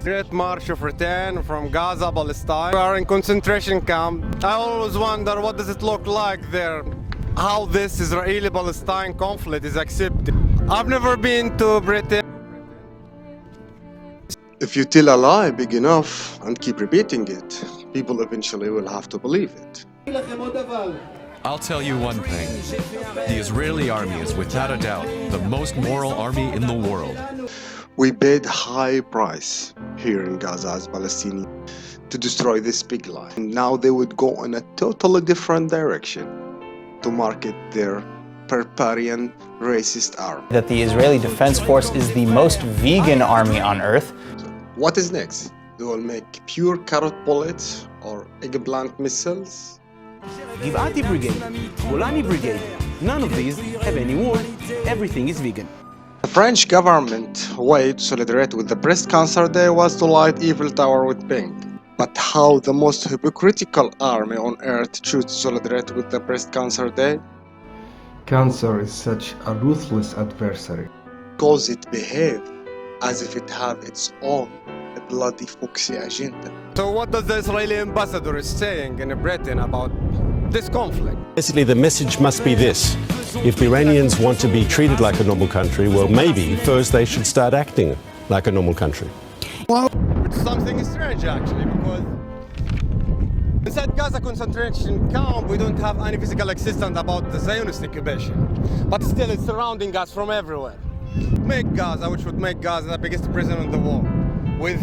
Great March of Return from Gaza, Palestine. We are in concentration camp. I always wonder what does it look like there, how this Israeli-Palestine conflict is accepted. I've never been to Britain. If you tell a lie big enough and keep repeating it, people eventually will have to believe it. I'll tell you one thing. The Israeli army is without a doubt the most moral army in the world. We paid high price here in Gaza as Palestinians to destroy this big lie. And now they would go in a totally different direction to market their barbarian racist army. That the Israeli Defense Force is the most vegan army on earth. What is next? They will make pure carrot bullets or eggplant missiles? Givati Brigade, Golani Brigade, none of these have any war. Everything is vegan. The French government way to celebrate with the Breast Cancer Day was to light Eiffel Tower with pink. But how the most hypocritical army on earth choose to celebrate with the Breast Cancer Day? Cancer is such a ruthless adversary. Because it behaves as if it had its own bloody foxy agenda. So what does the Israeli ambassador is saying in Britain about this conflict? Basically, the message must be this. If the Iranians want to be treated like a normal country, well, maybe first they should start acting like a normal country. Which is something strange, actually, because inside Gaza concentration camp, we don't have any physical existence about the Zionist occupation. But still, it's surrounding us from everywhere. Make Gaza, which would make Gaza the biggest prison in the world, with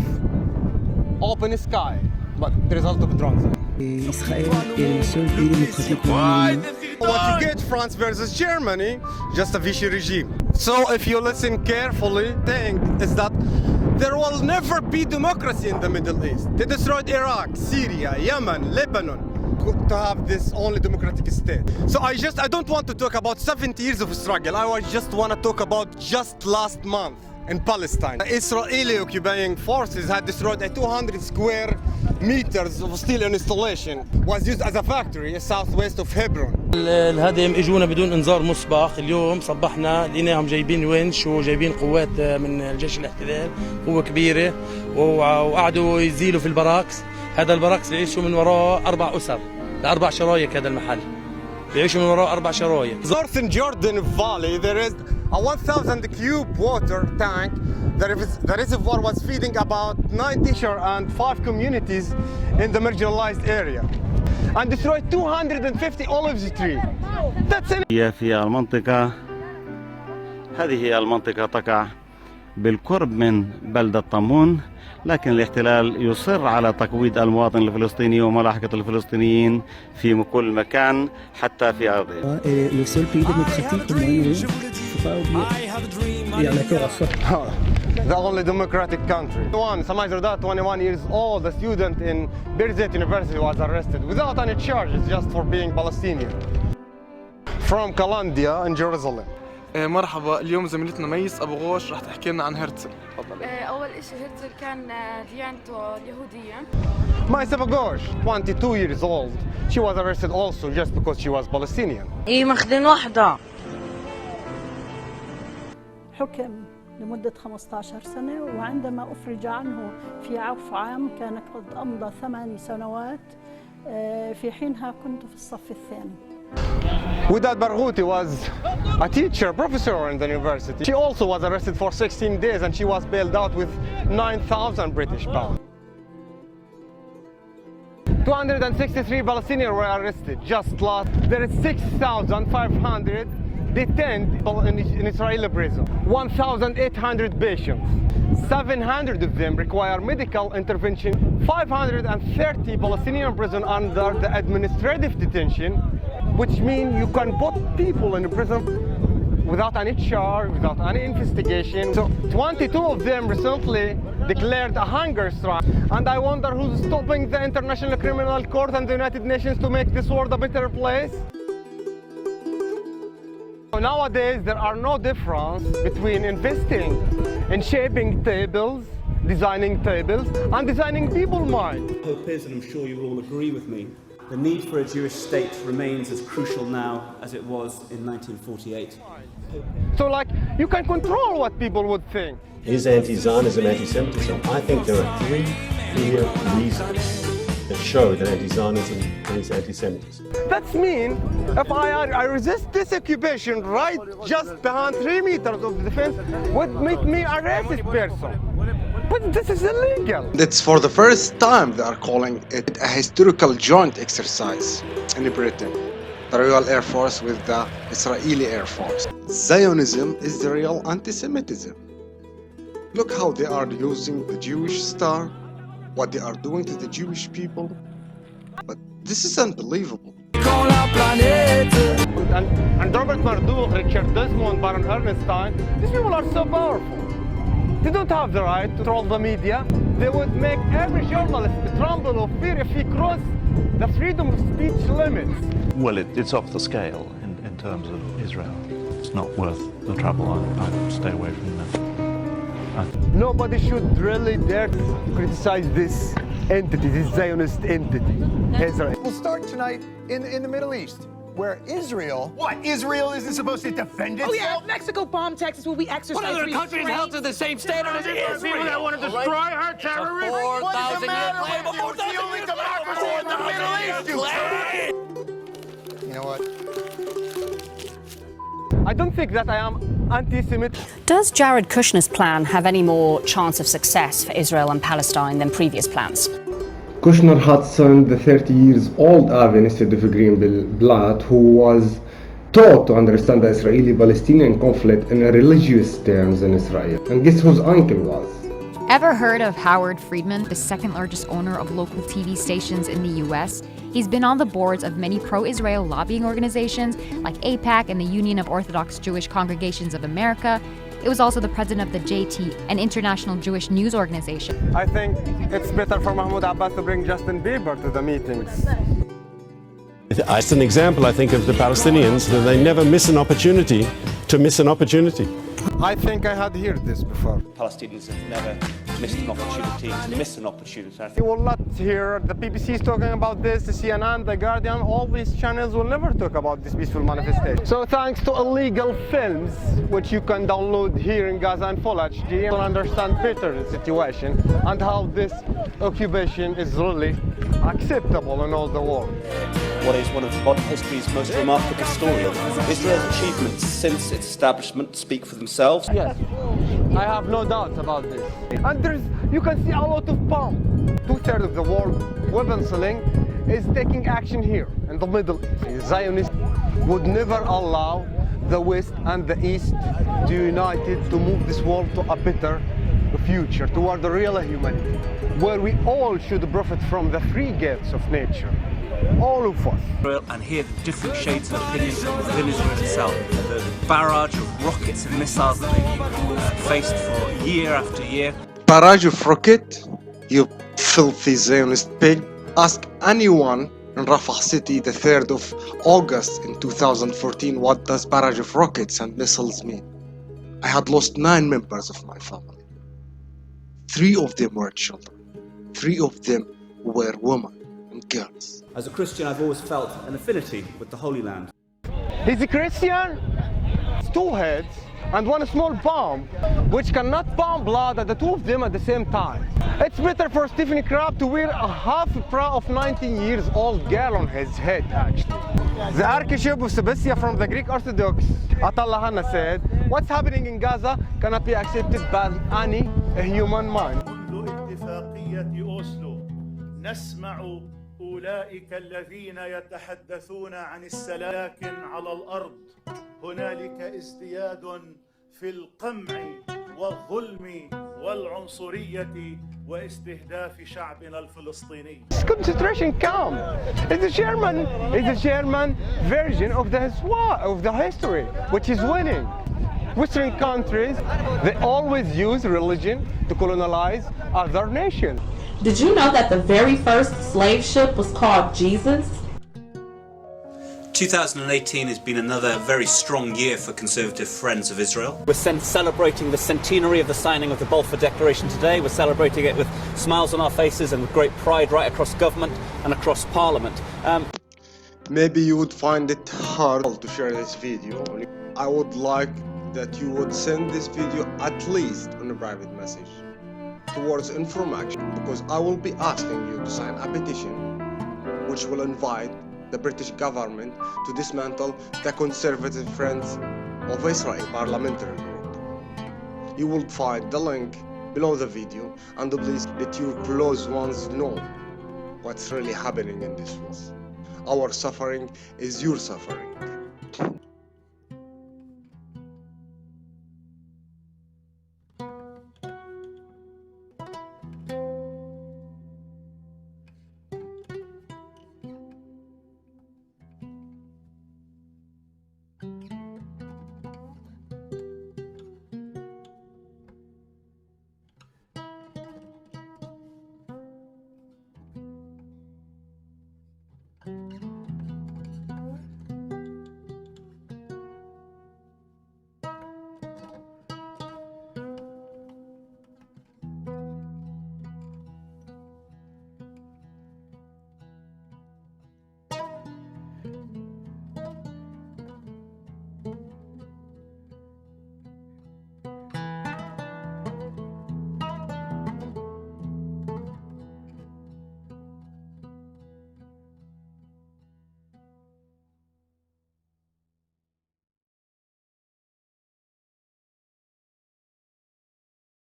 open sky, but the result of drones. What you get, France versus Germany, just a Vichy regime. So if you listen carefully, thing is that there will never be democracy in the Middle East. They destroyed Iraq, Syria, Yemen, Lebanon to have this only democratic state. So I don't want to talk about 70 years of struggle. I just want to talk about just last month in Palestine. The Israeli occupying forces had destroyed a 200 square meters of steel installation, was used as a factory southwest of Hebron. الهدم اجونا بدون انذار مسبق. اليوم صبحنا لقيناهم جايبين ونش وجايبين قوات من جيش الاحتلال، قوة كبيرة، وقعدوا يزيلوا في البراكس. هذا البراكس بيعيشوا من وراه 4 أسر، ل4 شرايك. هذا المحل بيعيشوا من وراه 4 شرايك. North in Jordan Valley there is a 1,000 cube water tank. The reservoir was feeding about 90 and 5 communities in the marginalized area and destroyed 250 olive trees. That's it. هذه المنطقة تقع بالقرب من بلدة طمون، لكن الاحتلال يصر على تقويض المواطن الفلسطيني وملاحقة الفلسطينيين في كل مكان حتى في أرضهم. The only democratic country. Samai Zardat, 21 years old, a student in Birzeit University, was arrested without any charges, just for being Palestinian. From Kalandia in Jerusalem. مرحبا، اليوم زميلتنا ميس أبو غوش رح تحكي لنا عن هرتزل. تفضلي. أول شيء هرتزل كان ديانته اليهودية. Ma'isa Bagosh, 22 years old, she was arrested also just because she was Palestinian. إيه مخدن واحدة. حكم لمدة 15 سنة، وعندما أفرج عنه في عفو عام كان قد أمضى 8 سنوات. في حينها كنت في الصف الثاني. Widad Barghouti was a teacher, professor in the university. She also was arrested for 16 days and she was bailed out with 9,000 British pounds. 263 Palestinians were arrested just last. There is 6,500 detained in Israeli prison. 1,800 patients. 700 of them require medical intervention. 530 Palestinian prison under the administrative detention, which means you can put people in prison without any charge, without any investigation. So 22 of them recently declared a hunger strike. And I wonder who's stopping the International Criminal Court and the United Nations to make this world a better place? Nowadays, there are no difference between investing in shaping tables, designing tables, and designing people's minds. I hope is, and I'm sure you will all agree with me, The need for a Jewish state remains as crucial now as it was in 1948. So like, you can control what people would think. Is anti-Zionism anti-Semitism? I think there are three clear reasons that show that anti-Zionism is anti-Semitism. That means if I resist this occupation right just behind 3 meters of the fence would make me a racist person. But this is illegal. That's for the first time they are calling it a historical joint exercise in Britain. The Royal Air Force with the Israeli Air Force. Zionism is the real anti-Semitism. Look how they are using the Jewish star, what they are doing to the Jewish people. But this is unbelievable. And Robert Murdoch, Richard Desmond, Baron Ernstein, these people are so powerful. They don't have the right to control the media. They would make every journalist tremble of fear if he crossed the freedom of speech limits. Well, it's off the scale in terms of Israel. It's not worth the trouble. I'd stay away from that. Nobody should really dare to criticize this entity, this Zionist entity, Israel. We'll start tonight in the Middle East, where Israel... What? Israel isn't supposed to defend itself? Oh yeah, if Mexico bombed Texas, will we exercise What other country is held to the same standard as Israel? People that want to destroy her terrorists? What is the matter with you? It's the only democracy in the Middle East, you know what? I don't think that I am anti-Semitic. Does Jared Kushner's plan have any more chance of success for Israel and Palestine than previous plans? Kushner had signed the 30-year-old Avi instead of Greenblatt, who was taught to understand the Israeli-Palestinian conflict in religious terms in Israel. And guess whose uncle was? Ever heard of Howard Friedman, the second largest owner of local TV stations in the U.S.? He's been on the boards of many pro-Israel lobbying organizations like AIPAC and the Union of Orthodox Jewish Congregations of America. It was also the president of the JT, an international Jewish news organization. I think it's better for Mahmoud Abbas to bring Justin Bieber to the meetings. It's an example, I think, of the Palestinians, that they never miss an opportunity to miss an opportunity. I think I had heard this before. Palestinians have never missed an opportunity to miss an opportunity. You will not hear the BBC is talking about this, the CNN, the Guardian, all these channels will never talk about this peaceful manifestation. So thanks to illegal films, which you can download here in Gaza in full HD, you'll understand better the situation and how this occupation is really acceptable in all the world. What is one of modern history's most remarkable stories? Israel's achievements since its establishment speak for themselves. Yes, I have no doubt about this. And you can see a lot of bomb. 2/3 of the world weapon selling is taking action here in the Middle East. Zionists would never allow the West and the East to unite to move this world to a better future, toward the real humanity, where we all should profit from the free gifts of nature. All of us. And hear the different shades of opinion within Israel itself. The barrage of rockets and missiles that they've faced for year after year. Barrage of rocket? You filthy Zionist pig. Ask anyone in Rafah City the 3rd of August in 2014 what does barrage of rockets and missiles mean. I had lost 9 members of my family. 3 of them were children. 3 of them were women and girls. As a Christian, I've always felt an affinity with the Holy Land. He's a Christian? It's 2 heads and 1 small bomb, which cannot bomb blood at the 2 of them at the same time. It's better for Stephen Crab to wear a half bra of 19-year-old girl on his head, actually. The Archbishop of Sebastian from the Greek Orthodox, Atallah Hanna, said, what's happening in Gaza cannot be accepted by any human mind. أولئك الذين يتحدثون عن السلام على الأرض هنالك ازدياد في القمع والظلم والعنصرية واستهداف شعبنا الفلسطيني. This concentration camp is a German version of the history, which is winning. Western countries, they always use religion to colonize other nations. Did you know that the very first slave ship was called Jesus? 2018 has been another very strong year for Conservative Friends of Israel. We're celebrating the centenary of the signing of the Balfour Declaration today. We're celebrating it with smiles on our faces and with great pride right across government and across Parliament. Maybe you would find it hard to share this video. I would like that you would send this video at least on a private message towards information, because I will be asking you to sign a petition which will invite the British government to dismantle the Conservative Friends of Israel parliamentary group. You will find the link below the video, and please let your close ones know what's really happening in this war. Our suffering is your suffering.